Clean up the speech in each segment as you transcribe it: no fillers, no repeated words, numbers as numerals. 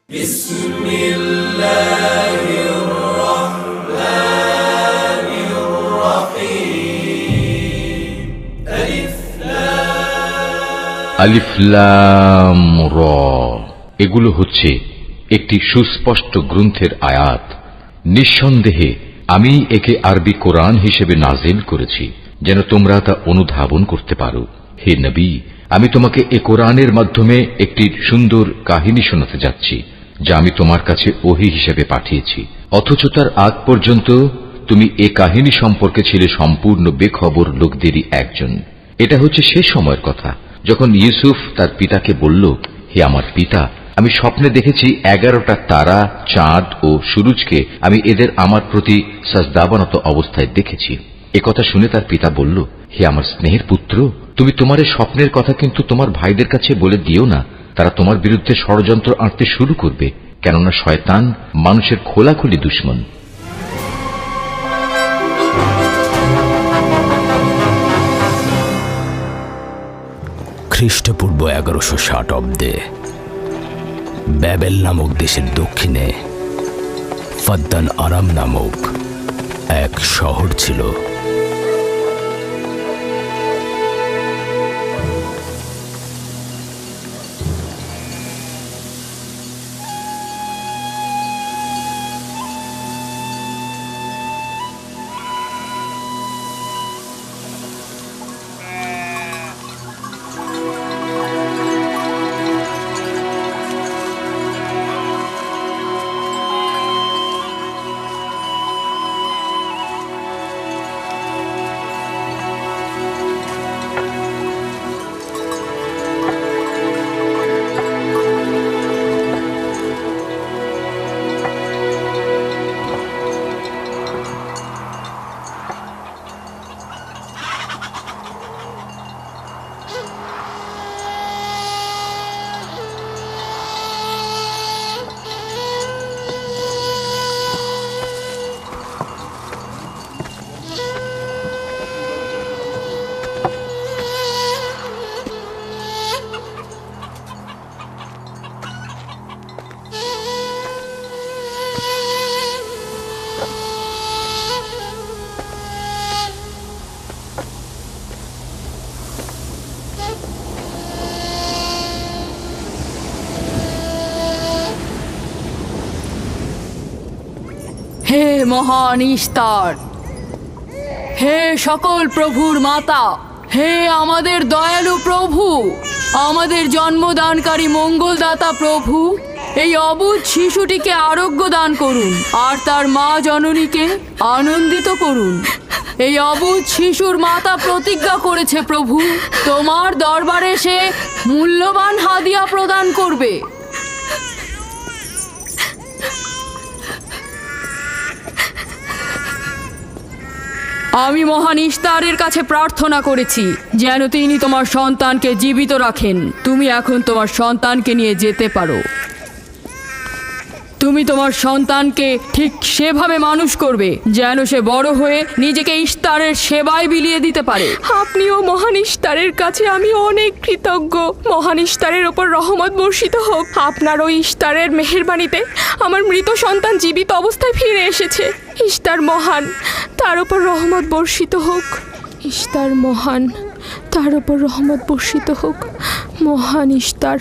بسم الله الرحمن الرحيم আলিফ লাম র। এগুলো হচ্ছে একটি সুস্পষ্ট গ্রন্থের আয়াত। নিঃসন্দেহে আমি একে আরবি কোরআন হিসেবে নাজিল করেছি যেন তোমরা তা অনুধাবন করতে পারো। হে নবী, আমি তোমাকে এ কোরআনের মাধ্যমে একটি সুন্দর কাহিনী শোনাতে যাচ্ছি যা আমি তোমার কাছে ওহী হিসেবে পাঠিয়েছি, অথচ তার আগ পর্যন্ত তুমি এ কাহিনী সম্পর্কে ছিলে সম্পূর্ণ বেখবর লোকদেরই একজন। এটা হচ্ছে সে সময়ের কথা যখন ইউসুফ তার পিতাকে বলল, হে আমার পিতা, আমি স্বপ্নে দেখেছি 11টা তারা, চাঁদ ও সূরজকে আমি এদের আমার প্রতি সাজদাবনত অবস্থায় দেখেছি। একথা শুনে তার পিতা বলল, হে আমার স্নেহের পুত্র, তুমি তোমার এই স্বপ্নের কথা কিন্তু তোমার ভাইদের কাছে বলে দিও না। তারা তোমার বিরুদ্ধে ষড়যন্ত্র আঁটতে শুরু করবে, কেননা শয়তান মানুষের খোলাখুলি দুশমন। খ্রিস্টপূর্ব 1160 অব্দে ব্যাবেল নামক দেশের দক্ষিণে ফাদ্দান আরাম নামক এক শহর ছিল। হে মহান ইস্তার, হে সকল প্রভুর মাতা, হে আমাদের দয়ালু প্রভু, আমাদের জন্মদানকারী মঙ্গলদাতা প্রভু, এই অবুঝ শিশুটিকে আরোগ্য দান করুন আর তার মা জননীকে আনন্দিত করুন। এই অবুঝ শিশুর মাতা প্রতিজ্ঞা করেছে প্রভু, তোমার দরবারে সে মূল্যবান হাদিয়া প্রদান করবে। আমি মহান ইস্তারের কাছে প্রার্থনা করেছি যেন তিনি তোমার সন্তানকে জীবিত রাখেন। তুমি এখন তোমার সন্তানকে নিয়ে যেতে পারো। তুমি তোমার সন্তানকে ঠিক সেভাবে মানুষ করবে যেন সে বড় হয়ে নিজেকে ইস্তারের সেবায় বিলিয়ে দিতে পারে। আপনিও মহান ইস্তারের কাছে আমি অনেক কৃতজ্ঞ। মহান ইস্তারের ওপর রহমত বর্ষিত হোক। আপনার ওই ইস্তারের মেহেরবানিতে আমার মৃত সন্তান জীবিত অবস্থায় ফিরে এসেছে। ইস্তার মহান, তার ওপর রহমত বর্ষিত হোক। ইস্তার মহান, তার ওপর রহমত বর্ষিত হোক। মহান ইস্তার,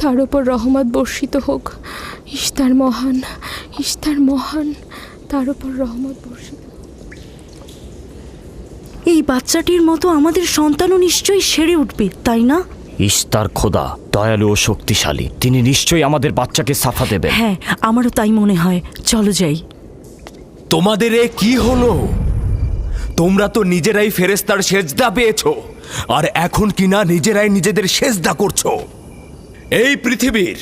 তার ওপর রহমত বর্ষিত হোক। ইস্তার মহান, ইস্তার মহান, তার ওপর রহমত বর্ষিত। এই বাচ্চাটির মতো আমাদের সন্তানও নিশ্চয়ই সেরে উঠবে, তাই না? ইস্তার খোদা দয়ালু ও শক্তিশালী, তিনি নিশ্চয়ই আমাদের বাচ্চাকে সাফা দেবেন। হ্যাঁ, আমারও তাই মনে হয়। চলো যাই। তোমাদের এ কি হলো? তোমরা তো নিজেরাই ফেরেশতার সেজদা পেয়েছো, আর এখন কিনা নিজেরাই নিজেদের সেজদা করছো। এই পৃথিবীর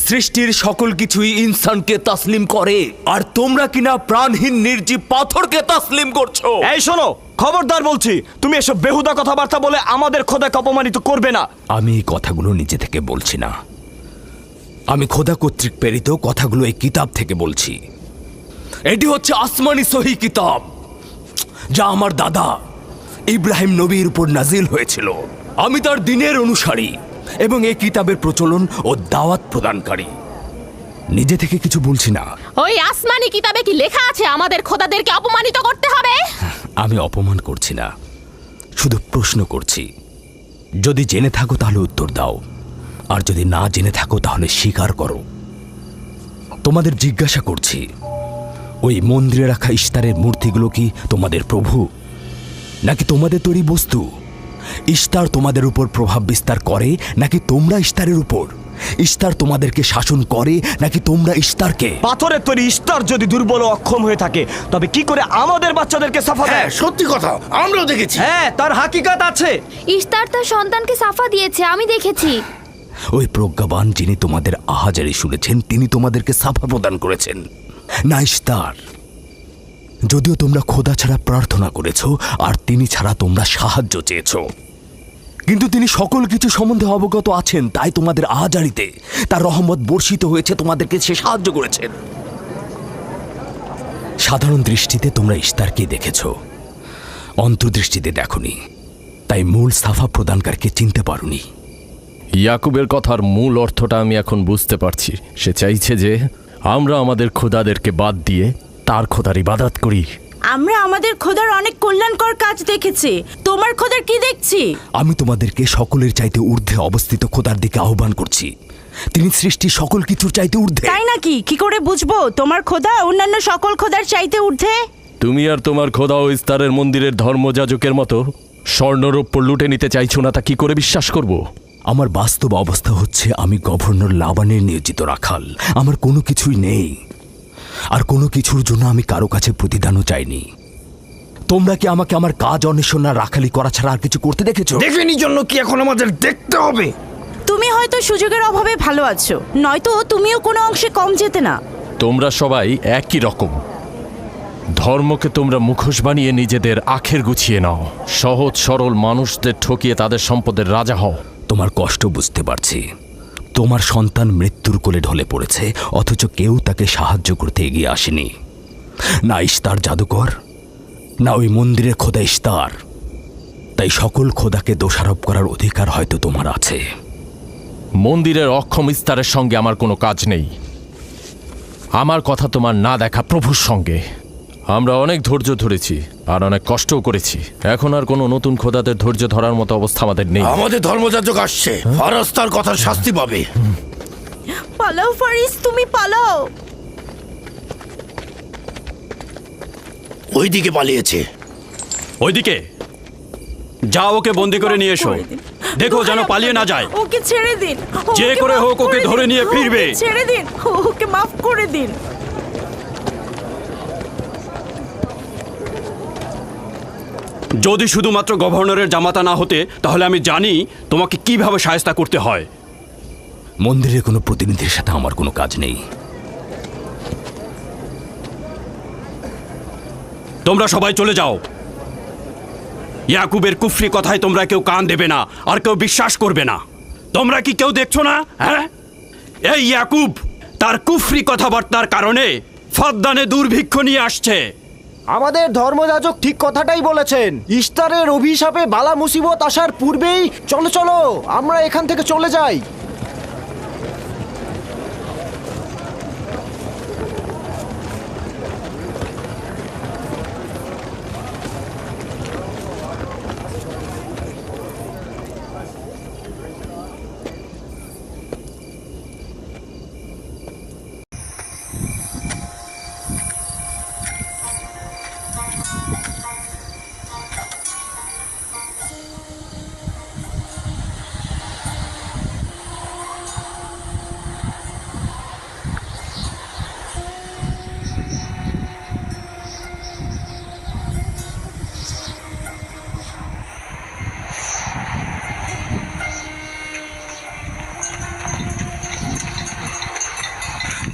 সৃষ্টির সকল কিছুই ইনসানকে তাসলিম করে, আর তোমরা কিনা প্রাণহীন নির্জীব পাথরকে তাসলিম করছো। এই শোনো, খবরদার বলছি, তুমি এসব বেহুদা কথাবার্তা বলে আমাদের খোদাকে অপমানিত করবে না। আমি এই কথাগুলো নিজে থেকে বলছি না, আমি খোদা কর্তৃক প্রেরিত কথাগুলো এই কিতাব থেকে বলছি। এটি হচ্ছে আসমানি সহি কিতাব, যা আমার দাদা ইব্রাহিম নবীর উপর নাজিল হয়েছিল। আমি তার দিনের অনুসারী এবং এই কিতাবের প্রচলন ও দাওয়াত প্রদানকারী। নিজে থেকে কিছু বলছি না। ওই আসমানি কিতাবে কি লেখা আছে আমাদের খোদাদেরকে অপমানিত করতে হবে? আমি অপমান করছি না, শুধু প্রশ্ন করছি। যদি জেনে থাকো তাহলে উত্তর দাও, আর যদি না জেনে থাকো তাহলে স্বীকার করো। তোমাদের জিজ্ঞাসা করছি, ওই মন্দিরে রাখা ইশতারের মূর্তিগুলো কি তোমাদের প্রভু, নাকি তোমাদের তৈরি বস্তু? ইশতার তোমাদের উপর প্রভাব বিস্তার করে নাকি তোমরা ইশতারের উপর? ইশতার তোমাদেরকে শাসন করে নাকি তোমরা ইশতারকে? পাথরের তৈরি ইস্তার যদি দুর্বল ও অক্ষম হয়ে থাকে, তবে কি করে আমাদের বাচ্চাদেরকে সাফা দেয়? সত্যি কথা, আমরাও দেখেছি। হ্যাঁ, তার হাকিকাত আছে। ইশতার তার সন্তানকে সাফা দিয়েছে, আমি দেখেছি। ওই প্রজ্ঞাবান যিনি তোমাদের আহাজারি শুনেছেন, তিনি তোমাদেরকে সাফা প্রদান করেছেন, না ইশতার। যদিও তোমরা খোদা ছাড়া প্রার্থনা করেছ আর তিনি ছাড়া তোমরা সাহায্য চেয়েছ, কিন্তু তিনি সকল কিছু সম্বন্ধে অবগত আছেন, তাই তোমাদের আহাজারিতে তার রহমত বর্ষিত হয়েছে, তোমাদেরকে সে সাহায্য করেছেন। সাধারণ দৃষ্টিতে তোমরা ইশতারকে দেখেছ, অন্তর্দৃষ্টিতে দেখনি, তাই মূল সাফা প্রদানকারীকে চিনতে পারোনি। ইয়াকুবের কথার মূল অর্থটা আমি এখন বুঝতে পারছি। সে চাইছে যে আমরা আমাদের খোদাদেরকে বাদ দিয়ে তার খোদার ইবাদত করি। আমরা আমাদের খোদার অনেক কল্যাণকর কাজ দেখেছি, তোমার খোদার কি দেখছি? আমি তোমাদেরকে সকলের চাইতে ঊর্ধ্বে অবস্থিত খোদার দিকে আহ্বান করছি। তিনি সৃষ্টি সকল কিছুর চাইতে ঊর্ধ্বে। তাই নাকি? কি করে বুঝবো তোমার খোদা অন্যান্য সকল খোদার চাইতে ঊর্ধ্বে? তুমি আর তোমার খোদা ও ইস্তারের মন্দিরের ধর্মযাজকের মতো স্বর্ণরৌপ্য লুটে নিতে চাইছো না, তা কি করে বিশ্বাস করব? আমার বাস্তব অবস্থা হচ্ছে, আমি গভর্নর লাবানের নিয়োজিত রাখাল। আমার কোনো কিছুই নেই, আর কোনো কিছুর জন্য আমি কারো কাছে প্রতিদানও চাইনি। তোমরা কি আমাকে আমার কাজ অন্বেষণ আর রাখালি করা ছাড়া আর কিছু করতে দেখেছো? দেখেনি জন্য কি এখন আমাদের দেখতে হবে? তুমি হয়তো সুযোগের অভাবে ভালো আছো, নয়তো তুমিও কোনো অংশে কম যেতে না। তোমরা সবাই একই রকম। ধর্মকে তোমরা মুখোশ বানিয়ে নিজেদের আখের গুছিয়ে নাও, সহজ সরল মানুষদের ঠকিয়ে তাদের সম্পদের রাজা হও। তোমার কষ্ট বুঝতে পারছি। তোমার সন্তান মৃত্যুর কোলে ঢলে পড়েছে, অথচ কেউ তাকে সাহায্য করতে এগিয়ে আসেনি। না ইশতার জাদুকর, না ওই মন্দিরের খোদা ইশতার। তাই সকল খোদাকে দোষারোপ করার অধিকার হয়তো তোমার আছে। মন্দিরের অক্ষম ইস্তারের সঙ্গে আমার কোনো কাজ নেই। আমার কথা তোমার না দেখা প্রভুর সঙ্গে। আমরা অনেক ধৈর্য ধরেছি আর অনেক কষ্টও করেছি। এখন আর কোনো নতুন খোদাদের ধৈর্য ধরার মতো অবস্থা আমাদের নেই। আমাদের ধর্মযাজক আসছে, ফারাজ তার কথার শাস্তি পাবে। পালাও ফারিস, তুমি পালাও। ওইদিকে পালিয়েছে। ওইদিকে যাও, ওকে বন্দি করে নিয়ে এসো। দেখো যেন পালিয়ে না যায়। ওকে ছেড়ে দিন, যে ওকে করে মাফ হোক ওকে দিন। ধরে নিয়ে ফিরবে। ওকে ছেড়ে দিন, ওকে মাফ করে দিন। যদি শুধুমাত্র গভর্নরের জামাতা না হতে, তাহলে আমি জানি তোমাকে কিভাবে শায়েস্তা করতে হয়। মন্দিরের কোনো প্রতিনিধির সাথে আমার কোনো কাজ নেই। তোমরা সবাই চলে যাও। ইয়াকুবের কুফরি কথায় তোমরা কেউ কান দেবে না, আর কেউ বিশ্বাস করবে না। তোমরা কি কেউ দেখছো না? হ্যাঁ, এই ইয়াকুব তার কুফরি কথাবার্তার কারণে ফাদ্দানে দুর্ভিক্ষ নিয়ে আসছে। আমাদের ধর্মযাজক ঠিক কথাটাই বলেছেন। ইস্তারের অভিশাপে বালা মুসিবত আসার পূর্বেই চলো চলো আমরা এখান থেকে চলে যাই।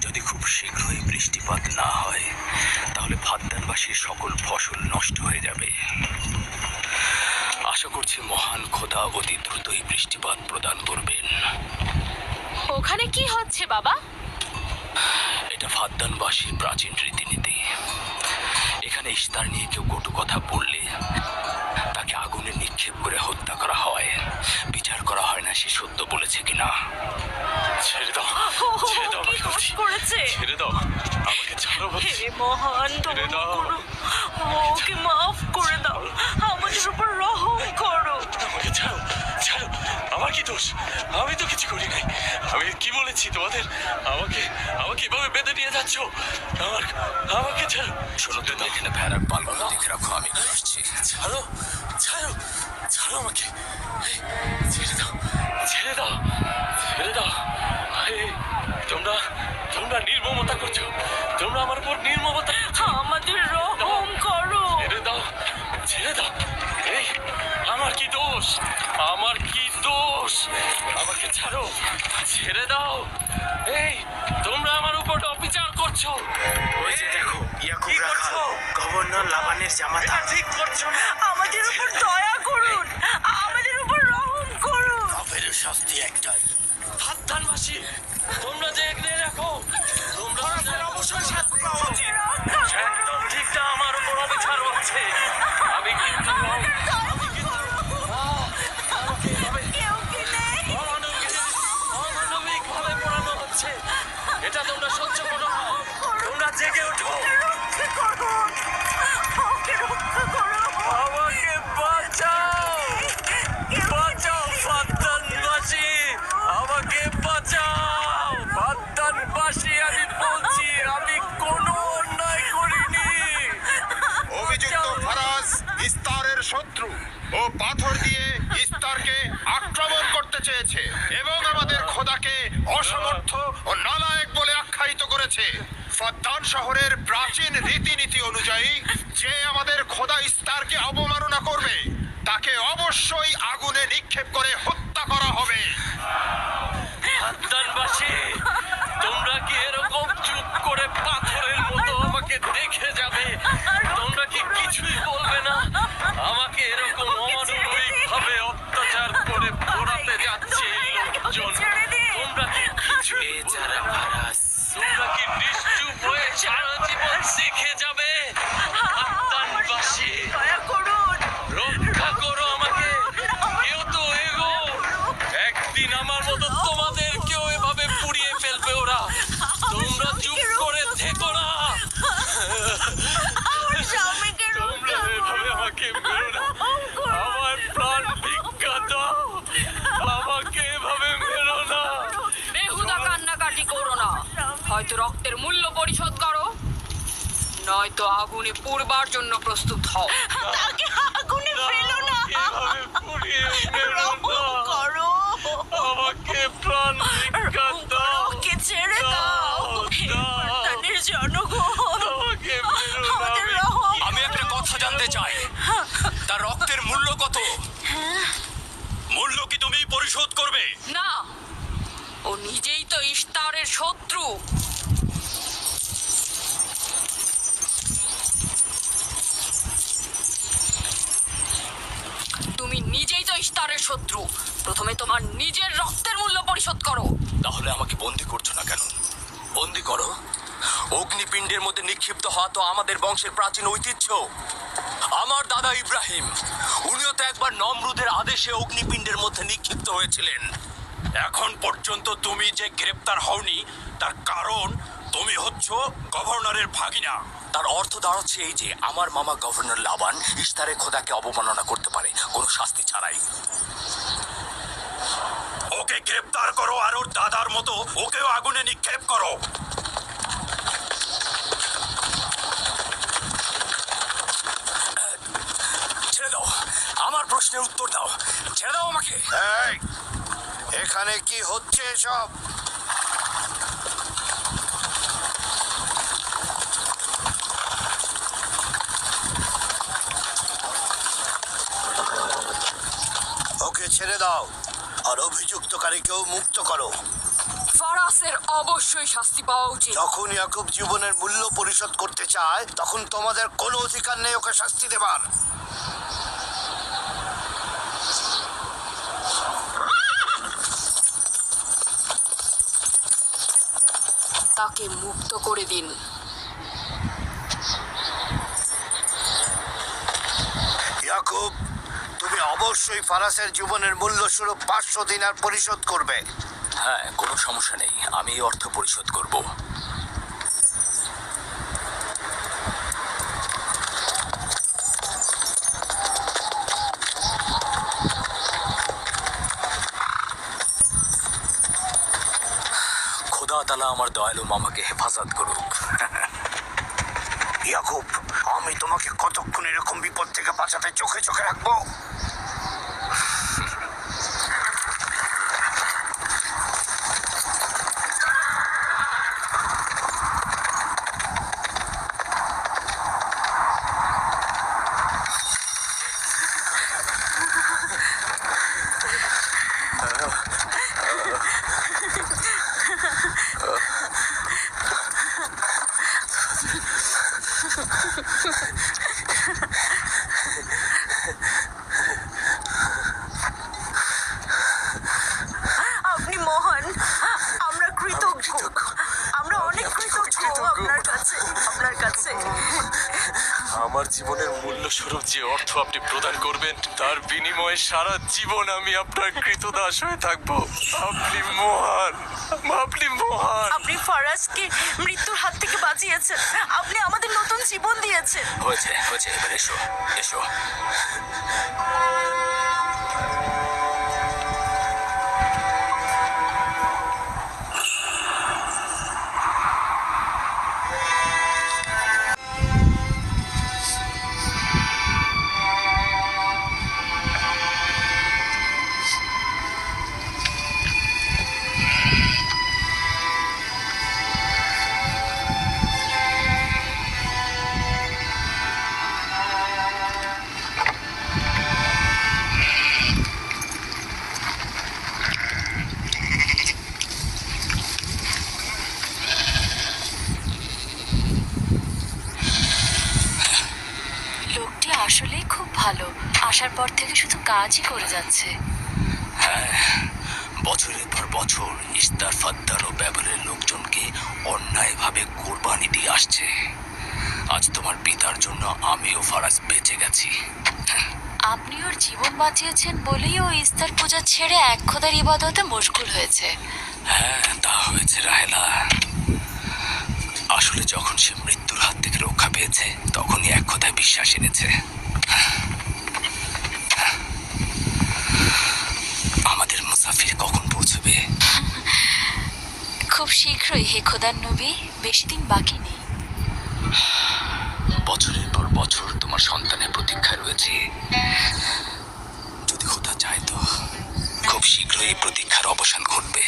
যদি খুব শীঘ্রই বৃষ্টিপাত না হয়, তাহলে ফাদ্দানবাসীর সকল ফসল নষ্ট হয়ে যাবে। আশা করছি মহান খোদা অতি দ্রুতই বৃষ্টিপাত প্রদান করবেন। ওখানে কি হচ্ছে বাবা? এটা ফাদ্দানবাসীর প্রাচীন রীতিনীতি। এখানে ইশতার নিয়ে কেউ কটু কথা বললে তাকে আগুনে নিক্ষেপ করে হত্যা করা হয়। বিচার করা হয় না সে সত্য বলেছে কিনা। ছেড়ে দাও, ছেড়ে দাও, আমাকে বলছি। করেছে ছেড়ে দাও, আমাকে ছাড়ো বলছি। হে মহান ছেড়ে দাও। ওকে মাফ করে দাও, আমাদের উপর রহম করো। আমাকে ছাড়ো, ছাড়ো, আমার কি দোষ? আমি তো কিছু করি নাই। আমি কি বলেছি তোমাদের? আমাকে আমাকে এভাবে বেঁধে নিয়ে যাচ্ছ? আমাকে ছাড়ো। শোনো, তুমি এখানে ভেড়ার পালগুলো দেখে রাখো, আমি আসছি। ছাড়ো, ছাড়ো, ছাড়ো আমাকে। এই, ছেড়ে দাও, ছেড়ে দাও, ছেড়ে দাও। এই, তোমরা তোমরা নির্মমতা করছো, তোমরা আমার উপর নির্মমতা করছো। আমাদের রহম করো। ছেড়ে দাও, ছেড়ে দাও। এই, আমার কি দোষ? আমার কি দোষ? আমাকে ছাড়ো, ছেড়ে দাও। এই, তোমরা আমার উপর অবিচার করছো। ওই যে দেখো, ইয়াকুব কি রাখাল, করছো? গভর্নর লাবানের জামাতা। এটা ঠিক করছো না। আমাদের উপর দয়া করুন, আমাদের উপর রহম করুন। কাফের শাস্তি একটাই। ফাদ্দানবাসী, তোমরা যে এখানে রাখো, তোমরা অবশ্যই শাস্তি পাও। একদম ঠিক না, আমার উপর অবিচার হচ্ছে। আমি কিন্তু আমাকে এভাবে অমানবিকভাবে পোড়ানো হচ্ছে। এটা তোমরা সহ্য করো না। তোমরা জেগে ওঠো। আমাকে বাঁচাও, বাঁচাও ফাদ্দানবাসী, আমাকে বাঁচাও ফাদ্দানবাসী। আমি বলছি, আমি কোনো অন্যায় করিনি। অভিযুক্ত ফারাজ ইস্তারের শত্রু ও পাথর দিয়ে ইস্তারকে আক্রমণ করতে চেয়েছে এবং আমাদের খোদাকে অসমর্থ ও নালায়েক বলে আখ্যায়িত করেছে। ফাদ্দান শহরের প্রাচীন রীতিনীতি অনুযায়ী যে আমাদের খোদা ইস্তারকে অবমাননা করবে তাকে অবশ্যই আগুনে নিক্ষেপ করে হত্যা করা হবে। ফাদ্দানবাসী, তোমরা কি এরকম চুপ করে পাথরের মতো আমাকে দেখে যাবে? তোমরা কি কিছুই বলবে না? আমাকে এরকম অমানবিকভাবে অত্যাচার করে পোড়াতে যাচ্ছে এই লোকজন। তোমরা কি কিছুই বলবে না? তোমরা কি নিশ্চুপ হয়ে সারা জীবন দেখে যাবে? ফাদ্দানবাসী, রক্ষা করো আমাকে। কেউ তো এগো, একদিন আমার মতো তোমাদেরকেও এভাবে পুড়িয়ে ফেলবে ওরা। তোমরা চুপ করে থেকো না। তোমরা এভাবে আমাকে মেরো না। আমার প্রাণ ভিক্ষা দাও, আমাকে এভাবে মেরো না। বেহুদা কান্নাকাটি করো না। হয়তো রক্তের মূল্য পরিশোধ করো, নয়তো আগুনে পুড়বার জন্য প্রস্তুত হও। তাকে আগুনে ফেলো না, এভাবে পুড়িয়ে মেরো রহম না। করো। আমাকে প্রাণ ভিক্ষা দাও। ওকে ছেড়ে দাও। হে ফাদ্দানের জনগণ, আমাকে মেরো না। আমাদের রহম। আমি একটা কথা জানতে চাই, তার রক্তের মূল্য কত? মূল্য কি তুমি পরিশোধ করবে? না, ও নিজেই তো ইস্তারের শত্রু। তুমি নিজেই তো ইস্তারের শত্রু। প্রথমে তোমার নিজের রক্তের মূল্য পরিশোধ করো। তাহলে আমাকে বন্দি করছো না কেন? বন্দি করো। অগ্নিপিণ্ডের মধ্যে নিক্ষিপ্ত হওয়া তো আমাদের বংশের প্রাচীন ঐতিহ্য। আমার দাদা ইব্রাহিম, উনিও তো একবার নমরুদের আদেশে অগ্নিপিণ্ডের মধ্যে নিক্ষিপ্ত হয়েছিলেন। এখন পর্যন্ত তুমি যে গ্রেপ্তার হওনি তার কারণ তুমি হচ্ছ গভর্নরের ভাগিনা। তার অর্থ দাঁড়াচ্ছে এই যে আমার মামা গভর্নর লাবান ইস্তারের খোদাকে অবমাননা করতে পারে কোনো শাস্তি ছাড়াই। ওকে গ্রেপ্তার করো আর ওর দাদার মতো ওকেও আগুনে নিক্ষেপ করো। ছেড়ে দাও, আমার প্রশ্নের উত্তর দাও। ছেড়ে দাও আমাকে। এই, এখানে কি হচ্ছে এসব? ওকে ছেড়ে দাও আর অভিযুক্তকারীকেও মুক্ত করো। ফারাসের অবশ্যই শাস্তি পাওয়া উচিত। যখন ইয়াকুব জীবনের মূল্য পরিশোধ করতে চায় তখন তোমাদের কোনো অধিকার নেই ওকে শাস্তি দেবার। তাকে মুক্ত করে দিন। ইয়াকুব, তুমি অবশ্যই ফারাসের জীবনের মূল্য স্বরূপ 500 দিনার পরিশোধ করবে। হ্যাঁ, কোনো সমস্যা নেই, আমি এই অর্থ পরিশোধ করব। খোদা তাআলা আমার দয়ালু মামাকে হেফাজত করুক। ইয়াকুব, আমি তোমাকে কতক্ষণ এরকম বিপদ থেকে বাঁচাতে চোখে চোখে রাখবো? আপনি মহান, আমরা কৃতজ্ঞ, আমরা অনেক কৃতজ্ঞ আপনার কাছে। আমার জীবনের মূল্য স্বরূপ যে অর্থ আপনি প্রদান করবেন তার বিনিময়ে সারা জীবন আমি আপনার কৃতদাস হয়ে থাকবো। আপনি মহান, আপনি মহান। আপনি ফারাজকে মৃত্যুর হাত থেকে বাঁচিয়েছেন, আপনি আমাদের নতুন জীবন দিয়েছেন। হয়েছে হয়েছে, এবার এসো এসো। লোকটি আসলেই খুব ভালো, আসার পর থেকে শুধু কাজই করে যাচ্ছে। বছরের পর বছর ইস্তার, ফাদ্দার ও ব্যাবলের লোকজনকে অন্যায়ভাবে কোরবানি দিয়ে আসছে। আজ তোমার পিতার জন্য আমিও ফারাজ বেঁচে গেছি। আপনি ওর জীবন বাঁচিয়েছেন বলেই ও ইস্তার পূজা ছেড়ে এক খোদার ইবাদতে মশগুল হয়েছে। হ্যাঁ, তা হয়েছে রাহেলা। আসলে যখন সে মৃত্যুর হাত থেকে রক্ষা পেয়েছে তখনই এক কথায় বিশ্বাস এনেছে। আমাদের মুসাফির কখন পৌঁছবে? খুব শীঘ্রই হে খোদার নবী, বেশি দিন বাকি নেই। বছরের পর বছর তোমার সন্তানের প্রতীক্ষায় রয়েছে। যদি খোদা চায় তো খুব শীঘ্রই এই প্রতীক্ষার অবসান ঘটবে।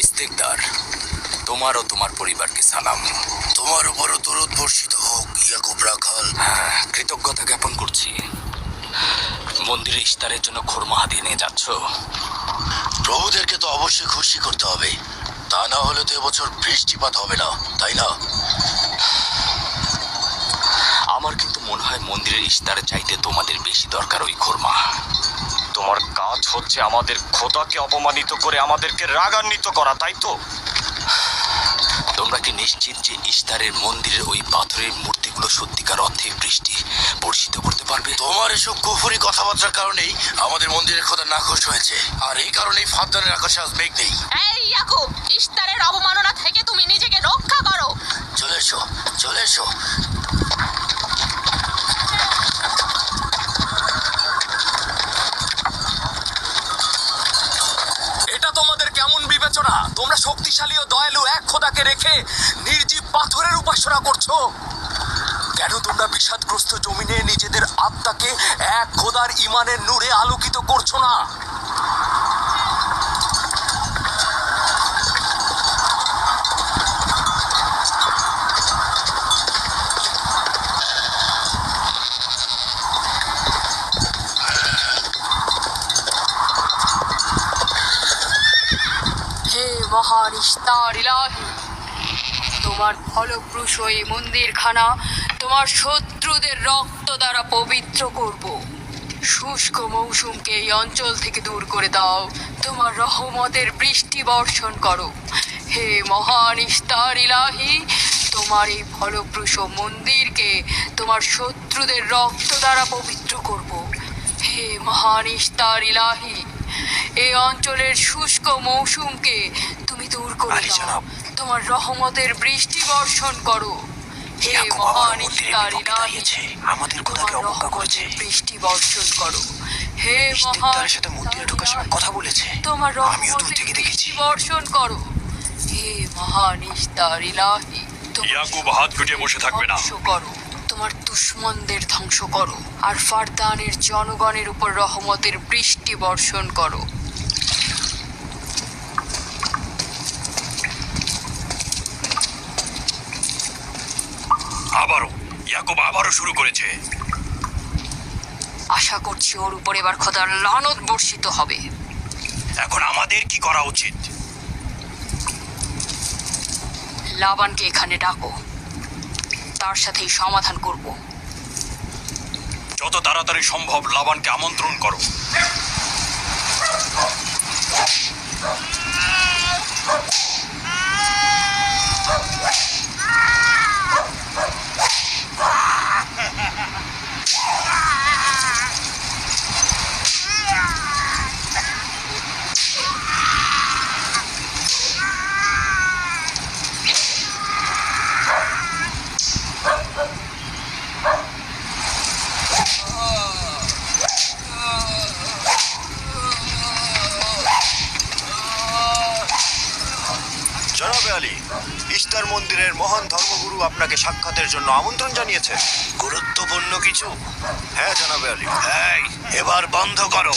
ইস্তেকদার, তোমার ও তোমার পরিবারকে সালাম। তোমার উপরও দরুদ বর্ষিত হোক ইয়াকুব রাখাল। কৃতজ্ঞতা জ্ঞাপন করছি। মন্দিরে ইস্তারের জন্য খোরমা হাদিয়ে নিয়ে যাচ্ছ? প্রভুদেরকে তো অবশ্যই খুশি করতে হবে, তা না হলে তো এবছর বৃষ্টিপাত হবে না, তাই না? আমার কিন্তু মনে হয় মন্দিরের ইস্তারের চাইতে তোমাদের বেশি দরকার ওই খোরমা। তোমার কাজ হচ্ছে আমাদের খোদাকে অপমানিত করে আমাদেরকে রাগান্বিত করা, তাই তো? তোমরা কি নিশ্চিত যে ইস্তারের মন্দিরের ওই পাথরের মূর্তিগুলো সত্যিকার অর্থে বৃষ্টি বর্ষিত করতে পারবে? তোমার এসব কুফরি কথাবার্তার কারণেই আমাদের মন্দিরের খোদা নাখোশ হয়েছে, আর এই কারণেই ফাদ্দানের আকাশে আজ মেঘ নেই। এই ইয়াকুব, ইস্তারের অবমাননা থেকে তুমি নিজেকে রক্ষা করো। চলে এসো, চলে এসো। এটা তোমাদের কেমন বিবেচনা? তোমরা শক্তিশালী ও দয়ালু এক খোদাকে রেখে নির্জীব পাথরের উপাসনা করছো। কেন তোমরা বিষাদগ্রস্ত জমিনে নিজেদের আত্মাকে এক খোদার ইমানের নূরে আলোকিত করছো না? হে মহান ইস্তার ইলাহি, তোমার ফলপ্রসূ এই মন্দিরখানা তোমার শত্রুদের রক্ত দ্বারা পবিত্র করব। শুষ্ক মৌসুমকে এই অঞ্চল থেকে দূর করে দাও, তোমার রহমতের বৃষ্টি বর্ষণ করো। হে মহান ইস্তার ইলাহি, তোমার এই ফলপ্রসূ মন্দিরকে তোমার শত্রুদের রক্ত দ্বারা পবিত্র করব। হে মহান ইস্তার ইলাহি, এই অঞ্চলের শুষ্ক মৌসুমকে তুমি দূর করে দাও। তোমার রহমতের বৃষ্টি বর্ষণ করো। হে মহান ইস্তার ইলাহি, আমাদের খোদাকে অবজ্ঞা করেছে। বৃষ্টি বর্ষণ করো। হে মহান সাথে মন্দিরে ঢোকার সময় কথা বলেছে। তোমার আমিও দূর থেকে দেখেছি। বৃষ্টি বর্ষণ করো। হে মহান ইস্তার ইলাহি, ইয়াকুব হাত গুটিয়ে বসে থাকবে না। ধ্বংস করো, তোমার দুশমনদের ধ্বংস করো, আর ফারদানের জনগণের উপর রহমতের বৃষ্টি বর্ষণ করো। আবারও শুরু করেছে। আশা করছি ওর উপর এবার খোদার লানত বর্ষিত হবে। এখন আমাদের কি করা উচিত? লাবানকে এখানে ডাকো, তার সাথেই সমাধান করব। যত তাড়াতাড়ি সম্ভব লাবানকে আমন্ত্রণ করো। জনাবে আলী, ইস্তার মন্দিরের মহান ধর্মগুরু আপনাকে সাক্ষাতের জন্য আমন্ত্রণ জানিয়েছে। গুরুত্বপূর্ণ কিছু? হ্যাঁ জনাবে আলী। এই, এবার বন্ধ করো।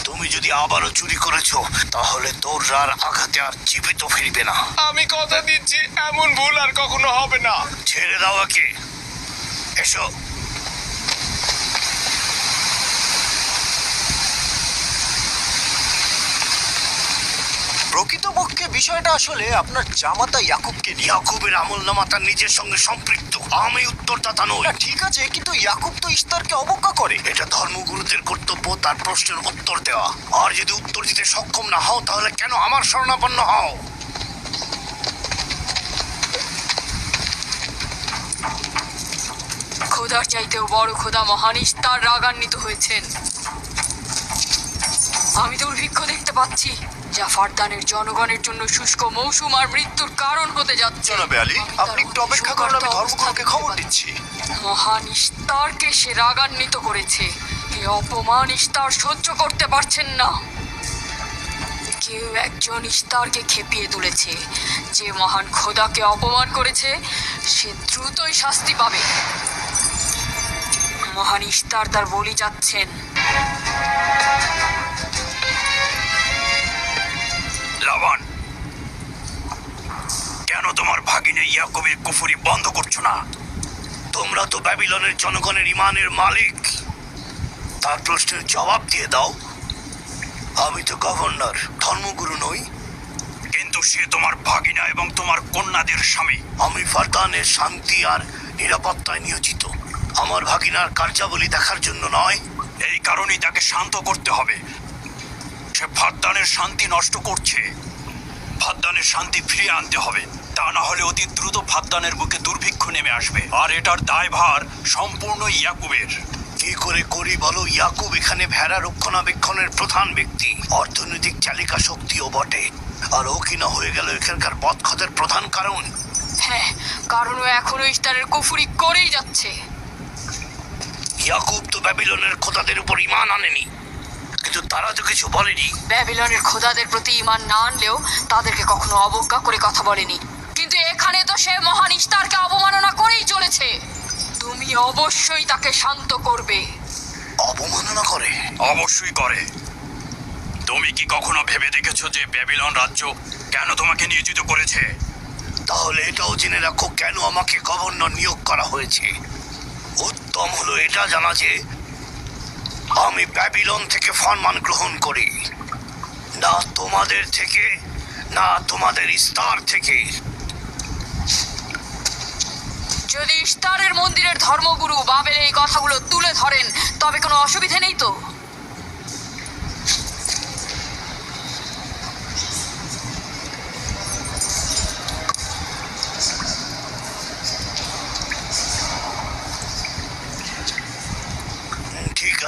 তুমি যদি আবারও চুরি করেছো তাহলে তোর আর আঘাতে আর জীবিত ফিরবে না। আমি কথা দিচ্ছি এমন ভুল আর কখনো হবে না। ছেড়ে দাও একে। এসো। প্রকৃতপক্ষে বিষয়টা আসলে আপনার জামাতা ইয়াকুবকে নিয়ে। ইয়াকুবের আমলনামা তার নিজের সঙ্গে সম্পৃক্ত। আমি উত্তরদাতা নই। ঠিক আছে, কিন্তু ইয়াকুব তো ইস্তারকে অবজ্ঞা করে। এটা ধর্মগুরুদের কর্তব্য তার প্রশ্নের উত্তর দেওয়া। আর যদি উত্তর দিতে সক্ষম না হও তাহলে কেন আমার শরণাপন্ন হও? খোদার চাইতেও বড় খোদা মহান ইস্তার রাগান্বিত হয়েছেন। আমি দুর্ভিক্ষ দেখতে পাচ্ছি, যা ফারদানের জনগণের জন্য শুষ্ক মৌসুম আর মৃত্যুর কারণ হতে যাচ্ছে। জনাবে আলী, আপনি একটু অপেক্ষা করুন, আমি ধর্মগুরুকে খবর দিচ্ছি। মহান ইস্তারকে সে রাগান্বিত করেছে। এই অপমান ইস্তার সহ্য করতে পারছেন না। কেউ একজন ইস্তারকে খেপিয়ে তুলেছে। যে মহান খোদাকে অপমান করেছে সে দ্রুতই শাস্তি পাবে। মহান ইস্তার তার বলি যাচ্ছেন। লাবান, কেন তোমার ভাগিনে ইয়াকুবের কুফরি বন্ধ করছো না? তোমরা তো ব্যাবিলনের জনগণের ইমানের মালিক। তার প্রশ্নের জবাব দিয়ে দাও। আমি তো গভর্নর, ধর্মগুরু নই। কিন্তু সে তোমার ভাগিনা এবং তোমার কন্যাদের স্বামী। আমি ফারদানের শান্তি আর নিরাপত্তায় নিয়োজিত। আমার ভাগিনার কার্যাবলী দেখার জন্য নয়। এই কারণেই তাকে শান্ত করতে হবে। সে ফারদানের শান্তি নষ্ট করছে। ফারদানের শান্তি ফিরিয়ে আনতে হবে, তা না হলে অতি দ্রুত ফারদানের বুকে দুর্ভিক্ষ নেমে আসবে, আর এটার দায়ভার সম্পূর্ণ ইয়াকুবের। কি করে করি বলো? ইয়াকুব এখানে ভেড়া রক্ষণাবেক্ষণের প্রধান ব্যক্তি, অর্থনৈতিক চালিকা শক্তিও বটে। আর ও কিনা হয়ে গেল এখানকার বদখতের প্রধান কারণ। হ্যাঁ, কারণ ও এখনো ইস্তারের কুফরি করেই যাচ্ছে। ইয়াকুব তো ব্যাবিলনের খোদাদের উপর ঈমান আনেনি, কিন্তু তারা তো কিছু বলেনি। ব্যাবিলনের খোদাদের প্রতি ঈমান না আনলেও তাদেরকে কখনো অবজ্ঞা করে কথা বলেনি। কিন্তু এখানে তো সে মহান ইস্তারকে অবমাননা করেই চলেছে। তুমি অবশ্যই তাকে শান্ত করবে। অবমাননা করে? অবশ্যই করে। তুমি কি কখনো ভেবে দেখেছো যে ব্যাবিলন রাজ্য কেন তোমাকে নিয়োজিত করেছে? তাহলে এটাও জেনে রাখো কেন আমাকে গভর্নর নিয়োগ করা হয়েছে। উত্তম হলো এটা জানা যে আমি ব্যাবিলন থেকে ফরমান গ্রহণ করি, না তোমাদের থেকে, না তোমাদের ইস্তার থেকে। যদি ইস্তারের মন্দিরের ধর্মগুরু বাবেল এই কথাগুলো তুলে ধরেন তবে কোনো অসুবিধে নেই তো?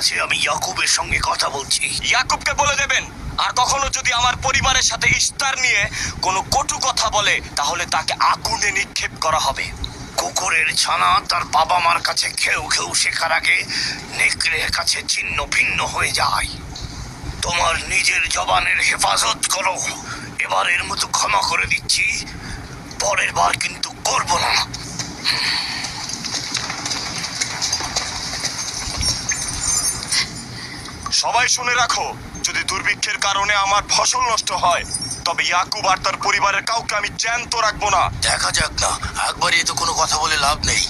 আছে, আমি ইয়াকুবের সঙ্গে কথা বলছি। ইয়াকুবকে বলে দেবেন, আর কখনো যদি আমার পরিবারের সাথে ইস্তার নিয়ে কোনো কটু কথা বলে তাহলে তাকে আগুনে নিক্ষেপ করা হবে। কুকুরের ছানা তার বাবা মার কাছে খেউ খেউ শেখার আগে নেকড়ের কাছে ছিন্ন ভিন্ন হয়ে যায়। তোমার নিজের জবানের হেফাজত করো। এবারের মতো ক্ষমা করে দিচ্ছি, পরের বার কিন্তু করব না। সবাই শুনে রাখো, যদি দুর্ভিক্ষের কারণে আমার ফসল নষ্ট হয় তবে ইয়াকুব আর তার পরিবারের কাউকে আমি জ্যান্ত রাখবো না। দেখা যাক না, একবারই তো কোনো কথা বলে লাভ নেই।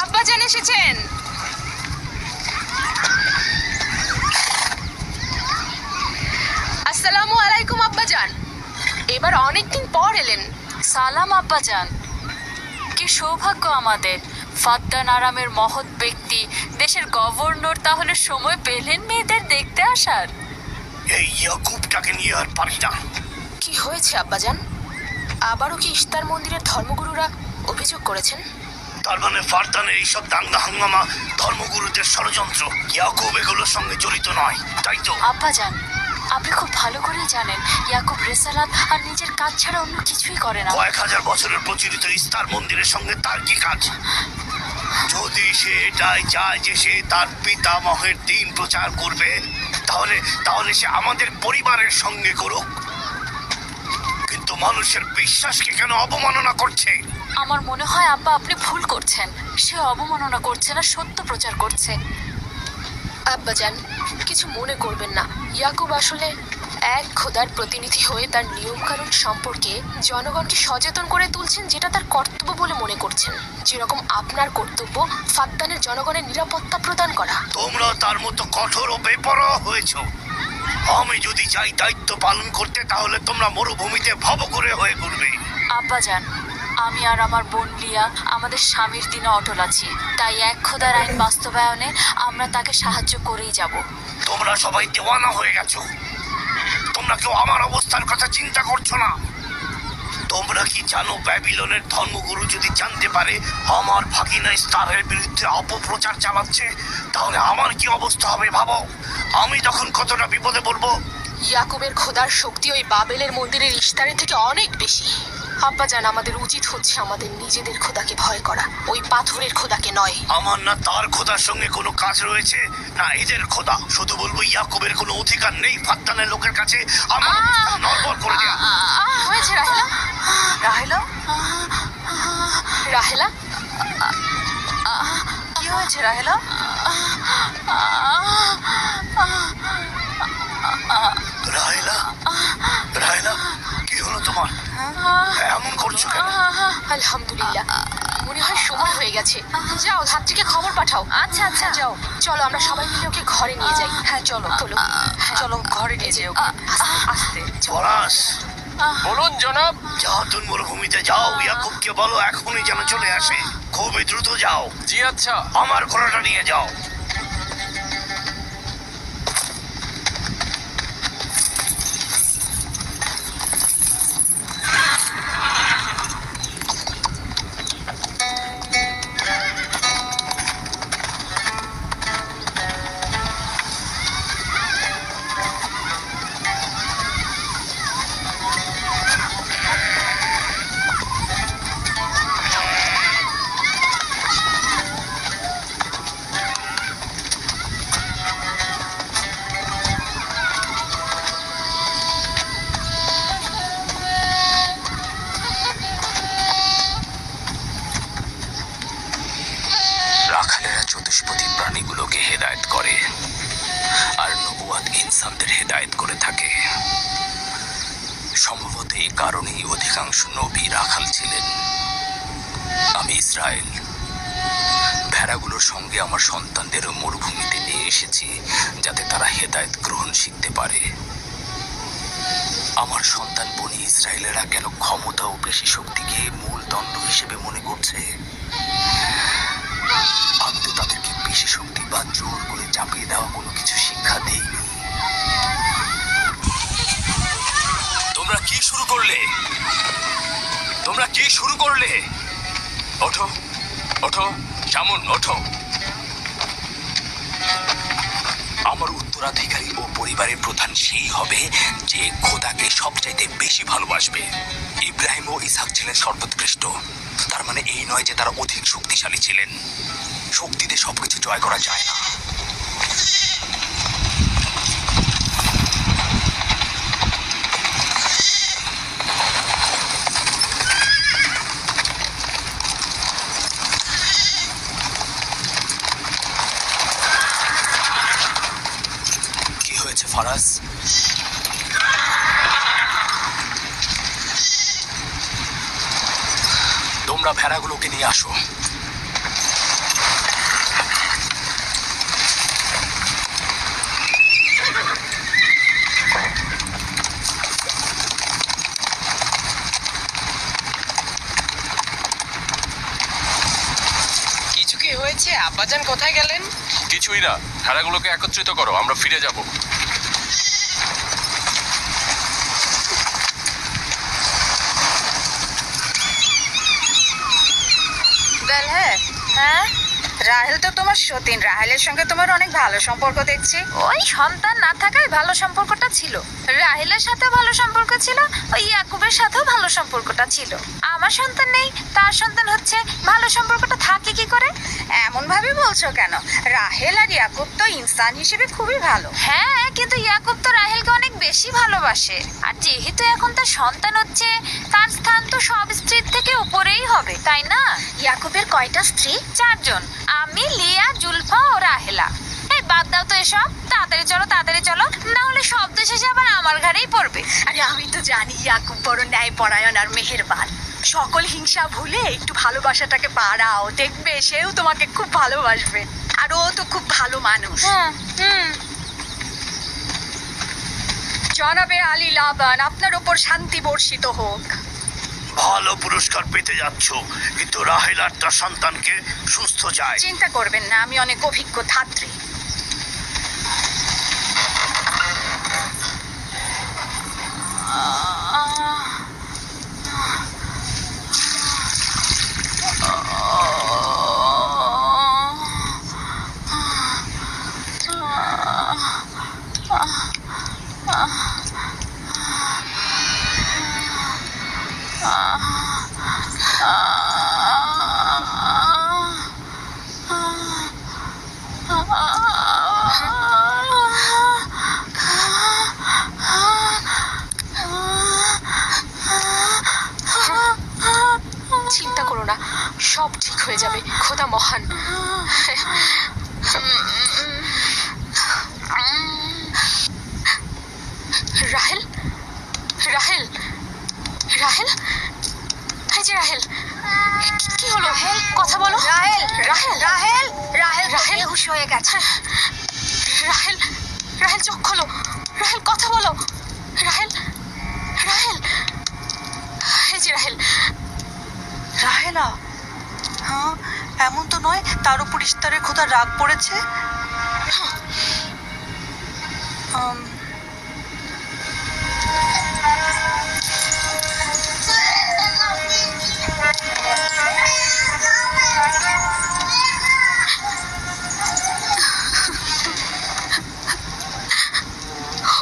আব্বাজান এসেছেন। আসসালামু আলাইকুম আব্বাজান, এবার অনেকদিন পর এলেন। সালাম আব্বাজান। কি সৌভাগ্য আমাদের, ফাদ্দান আরামের মহৎ ব্যক্তি দেশের গভর্নর তাহলে সময় পেলেন মেয়েদের দেখতে আসার। এই ইয়াকুবটাকে নিয়ে আর পারি না। কি হয়েছে আব্বাজান? আবারও কি ইস্তার মন্দিরের ধর্মগুরুরা অভিযোগ করেছেন? তার মানে ফারদানের এইসব দাঙ্গা হাঙ্গামা ধর্মগুরুদের ষড়যন্ত্র। ইয়াকুব এগুলোর সঙ্গে জড়িত নয়, তাই তো? আব্বাজান, আপনি খুব ভালো করেই জানেন ইয়াকুব রেসালাত আর নিজের কাজ ছাড়া অন্য কিছুই করে না। কয়েক হাজার বছরের প্রচলিত ইস্তার মন্দিরের সঙ্গে তার কি কাজ? যদি সে এটাই চায় যে সে তার পিতামহের দিন প্রচার করবে, তাহলে সে আমাদের পরিবারের সঙ্গে করুক। কিন্তু মানুষের বিশ্বাসকে কেন অবমাননা করছে? আমার মনে হয় আব্বা আপনি ভুল করছেন। সে অবমাননা করছে না, সত্য প্রচার করছে। আব্বাজান, কিছু মনে করবেন না। ইয়াকুব আসলে এক খোদার প্রতিনিধি হয়ে তার নিয়মকানুন সম্পর্কে জনগণকে সচেতন করে তুলছেন, যেটা তার কর্তব্য বলে মনে করছেন। যেরকম আপনার কর্তব্য ফাদ্দানের জনগণের নিরাপত্তা প্রদান করা। তোমরা তার মতো কঠোর ও বেপরোয়া হয়েছ। আমি যদি চাই দায়িত্ব পালন করতে, তাহলে তোমরা মরুভূমিতে ভব করে হয়ে ঘুরবে। আব্বাজান, আমি আর আমার বোন লিয়া আমাদের স্বামীর দিনে অটল আছি, তাই এক খোদার আইন বাস্তবায়নে আমরা তাকে সাহায্য করেই যাব। তোমরা সবাই দেওয়ানা হয়ে গেছো। তোমরা কেউ আমার অবস্থার কথা চিন্তা করছো না। তোমরা কি জানো, ব্যাবিলনের ধর্মগুরু যদি জানতে পারে আমার ভাগিনা ইস্তারের বিরুদ্ধে অপপ্রচার চালাচ্ছে, তাহলে আমার কি অবস্থা হবে ভাবো। আমি তখন কতটা বিপদে পড়বো। ইয়াকুবের খোদার শক্তি ওই বাবেলের মন্দিরের ইস্তারের থেকে অনেক বেশি। আব্বাজান, আমাদের উচিত হচ্ছে আমাদের নিজেদের খোদাকে ভয় করা, ওই পাথরের খোদাকে নয়। আমার না তার খোদার সঙ্গে কোনো কাজ রয়েছে, না এদের খোদা। শুধু বলবো ইয়াকুবের কোনো অধিকার নেই ফাদ্দানের লোকের কাছে আমার অবস্থান নড়বড় করে দেয়া। হয়েছে রাহেলা? রাহেলা, রাহেলা, কি হয়েছে রাহেলা? রাহেলা, রাহেলা, কি হলো তোমার? এমন করছো কেন? আলহামদুলিল্লাহ, মনে হয় সময় হয়ে গেছে। যাও, ধাত্রীকে খবর পাঠাও। আচ্ছা আচ্ছা, যাও। চলো আমরা সবাই মিলে ওকে ঘরে নিয়ে যাই। হ্যাঁ চলো, চলো ঘরে নিয়ে যাও। আস্তে। পলাশ, বলুন জনাব। যাও তুমি মরুভূমিতে যাও, ইয়াকুবকে বলো এখনই যেন চলে আসে। খুবই দ্রুত যাও। জি আচ্ছা। আমার ঘোড়াটা নিয়ে যাও। রাখালেরা চতুষ্পদী প্রাণীগুলোকে হেদায়েত করে, আর নবুয়াত ইনসানদের হেদায়েত করে থাকে। সম্ভবত এই কারণেই অধিকাংশ নবী রাখাল ছিলেন। আমি ইসরায়েল ভেড়াগুলোর সঙ্গে আমার সন্তানদেরও মরুভূমিতে নিয়ে এসেছি, যাতে তারা হেদায়েত গ্রহণ শিখতে পারে। আমার সন্তান বনি ইসরায়েলেরা কেন ক্ষমতা ও পেশি শক্তিকে মূল দণ্ড হিসেবে মনে করছে? আমি তো তাদেরকে বিদেশি শক্তি বা জোর করে চাপিয়ে দেওয়া কোনো কিছু শিক্ষা দেয়নি। তোমরা কি শুরু করলে? তোমরা কি শুরু করলে? ওঠো ওঠো জামুন, ওঠো। আমার উত্তরাধিকারী ও পরিবারের প্রধান সেই হবে যে খোদাকে সবচাইতে বেশি ভালোবাসবে। ইব্রাহিম ও ইসহাক ছিলেন সর্বোৎকৃষ্ট। তার মানে এই নয় যে তারা অধিক শক্তিশালী ছিলেন। শক্তিতে সবকিছু জয় করা যায় না। কি হয়েছে ফারাজ? তোমরা ভেড়াগুলোকে নিয়ে আসো। কিছু কি হয়েছে? আব্বাজান কোথায় গেলেন? কিছুই না, ভেড়াগুলোকে একত্রিত করো, আমরা ফিরে যাব। হ্যাঁ, রাহেল তো তোমার সতীন। রাহেলের সঙ্গে তোমার অনেক ভালো সম্পর্ক দেখছি। ওই সন্তান না থাকায় ভালো সম্পর্কটা ছিল। রাহেলের সাথে ভালো সম্পর্ক ছিল, ওই ইয়াকুবের সাথেও ভালো সম্পর্কটা ছিল। আমার সন্তান নেই, তার সন্তান হচ্ছে, ভালো সম্পর্কটা থাকে কি করে? এমন ভাবে বলছো কেন? রাহেল আর ইয়াকুব তো ইনসান হিসেবে খুবই ভালো। হ্যাঁ, কিন্তু ইয়াকুব তো রাহেলকে অনেক বেশি ভালোবাসে। আর যেহেতু এখন তার সন্তান হচ্ছে, তার স্থান তো সব স্ত্রীর থেকে উপরেই হবে, তাই না? ইয়াকুবের কয়টা স্ত্রী? 4 জন। আমি, লিয়া, জুলফা ও রাহেলা। এই বাদ দাও তো এসব, তাড়াতাড়ি চলো তাড়াতাড়ি চলো, না হলে শব্দ শেষে আবার আমার ঘাড়েই পড়বে। আরে আমি তো জানি ইয়াকুব বড় ন্যায়পরায়ণ আর মেহেরবান। সকল হিংসা ভুলে একটু ভালোবাসাটাকে বাড়াও, দেখবে সেও তোমাকে খুব ভালোবাসবে। আর ও তো খুব ভালো মানুষ। জনাবে আলী লাবান, আপনার ওপর শান্তি বর্ষিত হোক। ভালো পুরস্কার পেতে যাচ্ছ, কিন্তু রাহেল আর তার সন্তানকে সুস্থ চাই। চিন্তা করবেন না, আমি অনেক অভিজ্ঞ ধাত্রী। চিন্তা করো না, সব ঠিক হয়ে যাবে। খোদা মহান। রাহেল, রাহেল, রাহেল, এই যে রাহেল, কি হলো? কথা বলো। রাহেল, রাহেল, রাহেল, রাহেল রাহেল বেহুশ হয়ে গেছে। রাহেল, রাহেল চোখ খোলো। রাহেল কথা বলো। রাহেল, রাহেল, এই যে রাহেল। রাহেলা, হ্যাঁ এমন তো নয় তার উপর ইস্তারের খোদা রাগ পড়েছে।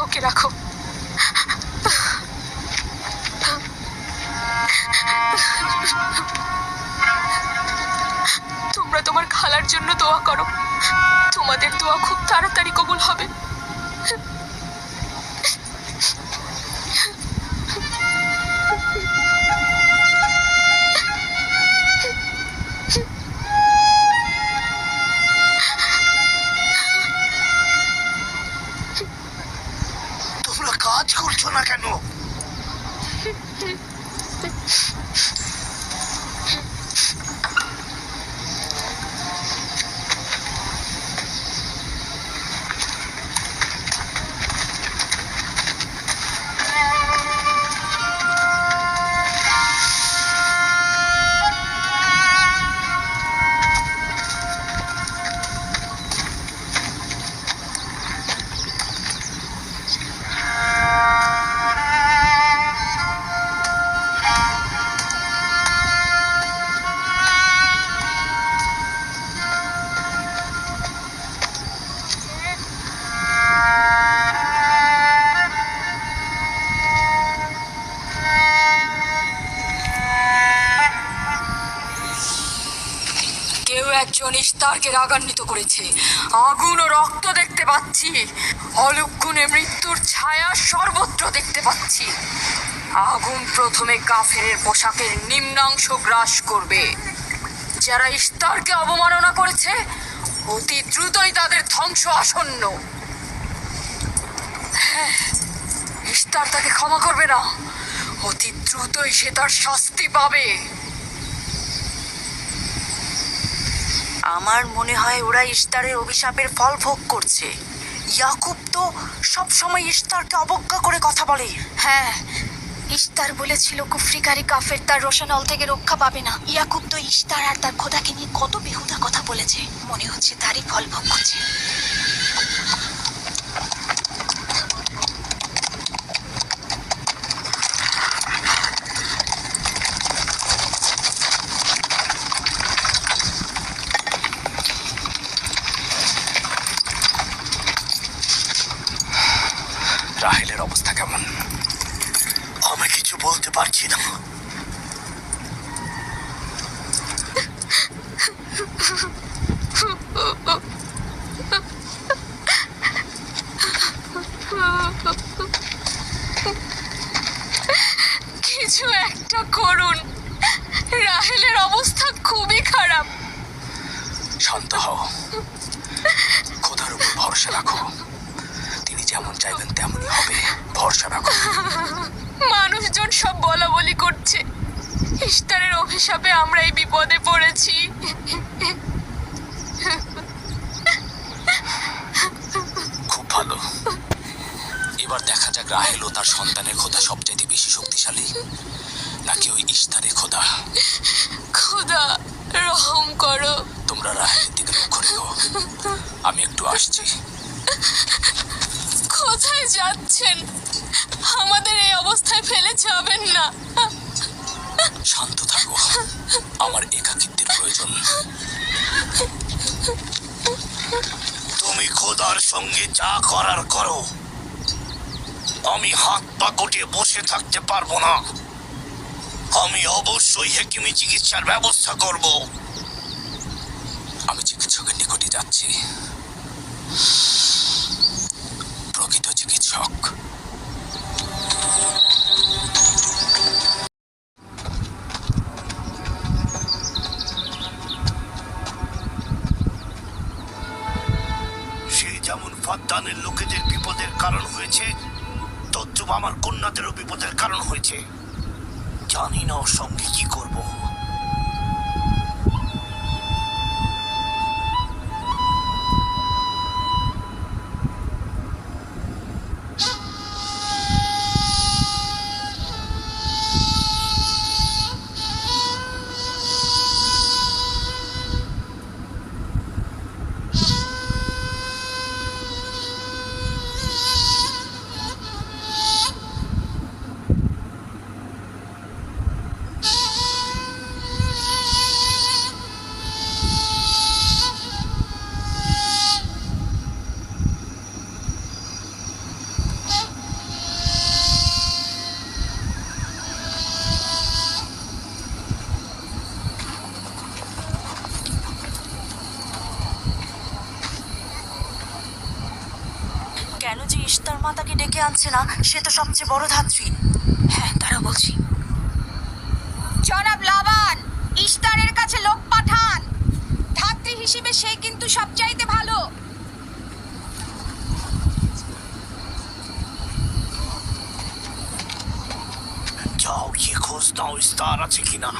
ওকে রাখো। তোমরা তোমার খালার জন্য দোয়া করো, তোমাদের দোয়া খুব তাড়াতাড়ি কবুল হবে। তোমরা কাজ করছো না কেন? একজন ইস্তারকে রাগান্বিত করেছে। আগুন ও রক্ত দেখতে পাচ্ছি, অলক্ষণে মৃত্যুর ছায়া সর্বত্র দেখতে পাচ্ছি। আগুন প্রথমে কাফেরের পোশাকের নিম্নাংশ গ্রাস করবে। যারা ইস্তারকে অবমাননা করেছে অতি দ্রুতই তাদের ধ্বংস আসন্ন। হ্যাঁ, ইস্তার তাকে ক্ষমা করবে না, অতি দ্রুতই সে তার শাস্তি পাবে। আমার মনে হয় ওরা ইস্তারের অভিশাপের ফল ভোগ করছে। ইয়াকুব তো সব সময় ইস্তারকে অবজ্ঞা করে কথা বলে। হ্যাঁ, ইস্তার বলেছিল কুফরিকারী কাফের তার রোশানল থেকে রক্ষা পাবে না। ইয়াকুব তো ইস্তার আর তার খোদাকে নিয়ে কত বেহুদা কথা বলেছে, মনে হচ্ছে তারই ফল ভোগ করছে। রাহেলের অবস্থা কেমন? আমি কিছু বলতে পারছি না। কিছু একটা করুন, রাহেলের অবস্থা খুবই খারাপ। শান্ত হও, খোদার উপর ভরসা রাখো। তিনি যেমন চাইবেন তেমনই হবে, ভরসা রাখো। মানুষজন সব বলা বলি করছে, ইস্তারের অভিশাপে আমরা এই বিপদে পড়েছি। খুব ভালো। এবার দেখা যাক রাহেল ও তার সন্তানের খোদা সবচাইতে বেশি শক্তিশালী নাকি ওই ইস্তারের খোদা। খোদা রহম করো। তোমরা রাহেলের দিকে লক্ষ্য রেখো, আমি একটু আসছি। কোথায় যাচ্ছেন? আমাদের এই অবস্থায় ফেলে যাবেন না। শান্ত থাকো, আমার একাকিত্বের প্রয়োজন। তুমি খোদার সঙ্গে যা করার করো, আমি হাত পা গুটিয়ে বসে থাকতে পারবো না। আমি অবশ্যই হেকিমি চিকিৎসার ব্যবস্থা করব। আমি চিকিৎসকের নিকটে যাচ্ছি, প্রকৃত চিকিৎসক। সে যেমন ফাদ্দানের লোকেদের বিপদের কারণ হয়েছে, তদ্রুপ আমার কন্যাদেরও বিপদের কারণ হয়েছে। জানি না ওর সঙ্গে কি করব। কেন যে ইস্তার মাতাকে ডেকে আনছে না, সে তো সবচেয়ে বড় ধাত্রী। হ্যাঁ, তারা বলছি। জনাব লাবান, ইস্তারের কাছে লোক পাঠান। ধাত্রী হিসেবে সে কিন্তু সবচাইতে ভালো। যাও গিয়ে খোঁজ নাও ইস্তার আছে কিনা।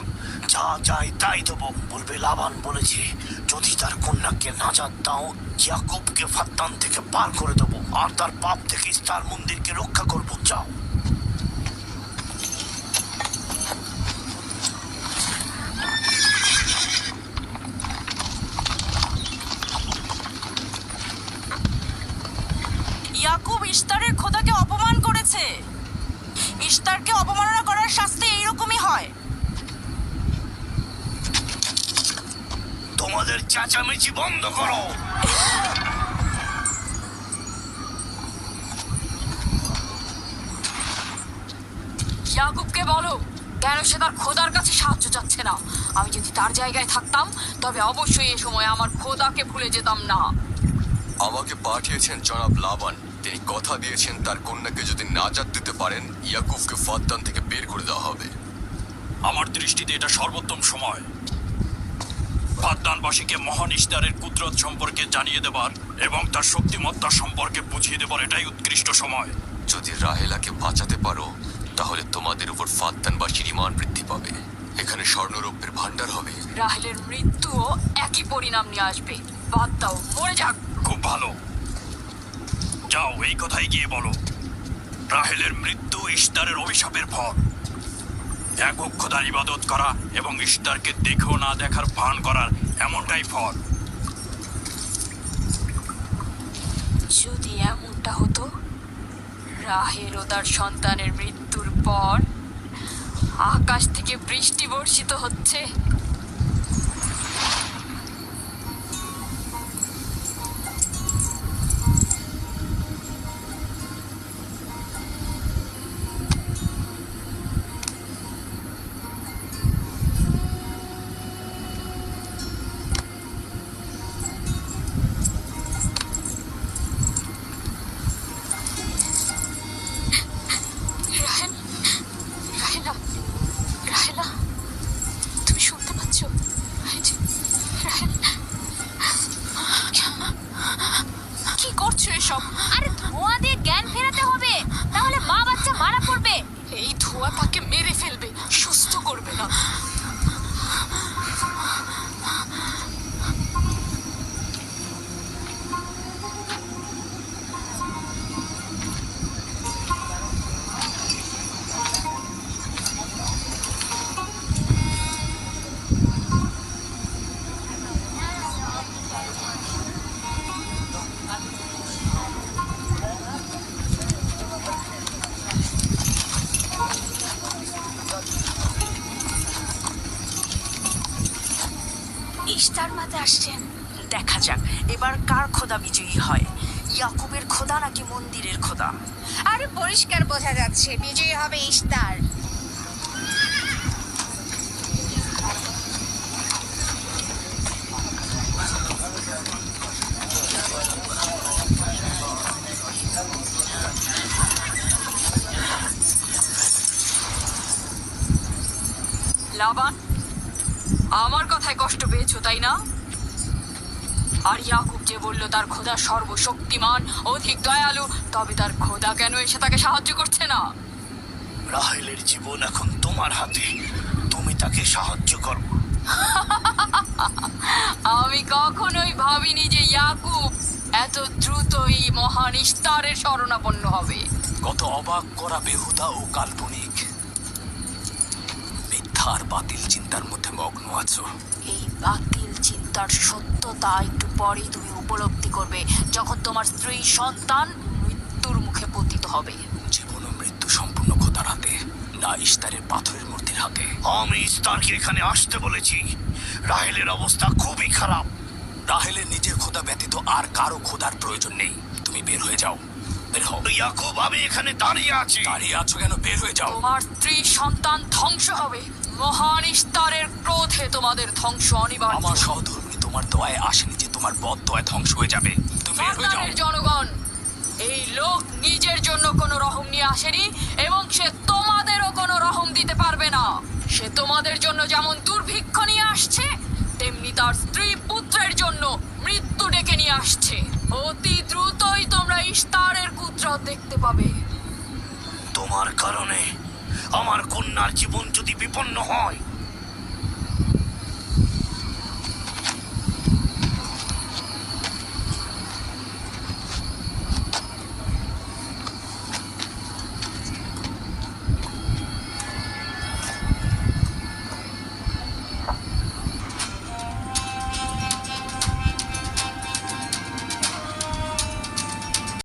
যা চাই তাই দেবো। বলবে লাবান বলেছে যদি তার কন্যাকে নাজাত দাও, ইয়াকুবকে ফাদ্দান থেকে পার করে দেবো আর তার পাপ থেকে ইস্তার মন্দিরকে রক্ষা করবো। যাও। ইয়াকুব ইস্তারের খোদাকে অপমান করেছে। ইস্তারকে অপমাননা করার শাস্তি এইরকমই হয়। তোমাদের চেঁচামেচি বন্ধ করো। ইয়াকুবকে বলো কেন সে তার খোদার কাছে সাহায্য চাচ্ছে না? আমি যদি তার জায়গায় থাকতাম তবে অবশ্যই এ সময় আমার খোদাকে ভুলে যেতাম না। আমাকে পাঠিয়েছেন জনাব লাবান। তিনি কথা দিয়েছেন তার কন্যাকে যদি নাজাত দিতে পারেন ইয়াকুবকে ফাদ্দান থেকে বের করে দেওয়া হবে। আমার দৃষ্টিতে এটা সর্বোত্তম সময় ফাদ্দানবাসীকে মহান ইশতারের কুদরত সম্পর্কে জানিয়ে দেবার এবং তার শক্তিমত্তা সম্পর্কে বুঝিয়ে দেবার এটাই উৎকৃষ্ট সময়। যদি রাহেলাকে বাঁচাতে পারো তাহলে তোমাদের উপর ফাদ্দানবাসীর ঈমান বৃদ্ধি পাবে। এখানে স্বর্ণরৌপ্যের ভান্ডার হবে। রাহেলের মৃত্যুও একই পরিণাম নিয়ে আসবে। বাদ দাও, মরে যাক। খুব ভালো, যাও এই কথাই গিয়ে বলো। রাহেলের মৃত্যু ইশতারের অভিশাপের ফল। একক খোদার ইবাদত করা এবং ইশতারকে দেখেও না দেখার ভান করার এমনটাই ফল। যদি এমনটা হতো, রাহেল ও তার সন্তানের মৃত্যুর পর আকাশ থেকে বৃষ্টি বর্ষিত হচ্ছে। আরে ধোঁয়া দিয়ে জ্ঞান ফেরাতে হবে, তাহলে মা বাচ্চা মারা পড়বে। এই ধোঁয়া তাকে মেরে ফেলবে, সুস্থ করবে না। ইশতার মাতে আসছেন। দেখা যাক এবার কার খোদা বিজয়ী হয়, ইয়াকুবের খোদা নাকি মন্দিরের খোদা। আরে পরিষ্কার বোঝা যাচ্ছে বিজয়ী হবে ইশতার। লাবান, আমার কথায় কষ্ট পেয়েছো তাই না? আর ইয়াকুব যে বলল তার খোদা সর্বশক্তিমান, অধিক দয়ালু, তবে তার খোদা কেন এসে তাকে সাহায্য করছে না? রাহেলের জীবন এখন তোমার হাতে, তুমি তাকে সাহায্য করো। আমি কখনোই ভাবিনি যে ইয়াকুব এত দ্রুতই মহান ইশতারের শরণাপন্ন হবে। কত অবাক করা বেহুদা ও কাল্পনিক মিথ্যার বাতিল চিন্তার মধ্যে মগ্ন আছো। এই বাতিল চিন্তার সত্যতা একটু পরেই তুমি উপলব্ধি করবে, যখন তোমার স্ত্রী সন্তান মৃত্যুর মুখে পতিত হবে। জীবন ও মৃত্যু সম্পূর্ণ খোদার হাতে, না ইশতারের পাথরের মূর্তির হাতে। আমি ইশতারকে এখানে আসতে বলেছি। রাহেলের অবস্থা খুবই খারাপ। রাহেলের নিজের খোদা ব্যতীত আর কারো খোদার প্রয়োজন নেই। তুমি বের হয়ে যাও, বের হও। ইয়াকুব, আমি এখানে দাঁড়িয়ে আছি। দাঁড়িয়ে আছো কেন? বের হয়ে যাও। তোমার স্ত্রী সন্তান ধ্বংস হবে। মহান ইশতারের ক্রোধে তোমাদের ধ্বংস অনিবার্য। আমার সহধর্মিনী তোমার দয়ায় আসেনি যে তোমার বদ দয়ায় ধ্বংস হয়ে যাবে। তুমি বের হয়ে যাও। ফাদ্দানের জনগণ, এই লোক নিজের জন্য কোনো রহম নিয়ে আসেনি এবং সে তোমাদেরও কোনো রহম দিতে পারবে না। সে তোমাদের জন্য যেমন দুর্ভিক্ষ নিয়ে আসছে, তেমনি তার স্ত্রী পুত্রের জন্য মৃত্যু ডেকে নিয়ে আসছে। অতি দ্রুতই তোমরা ইশতারের কুদরত দেখতে পাবে। তোমার কারণে আমার কন্যার জীবন যদি বিপন্ন হয়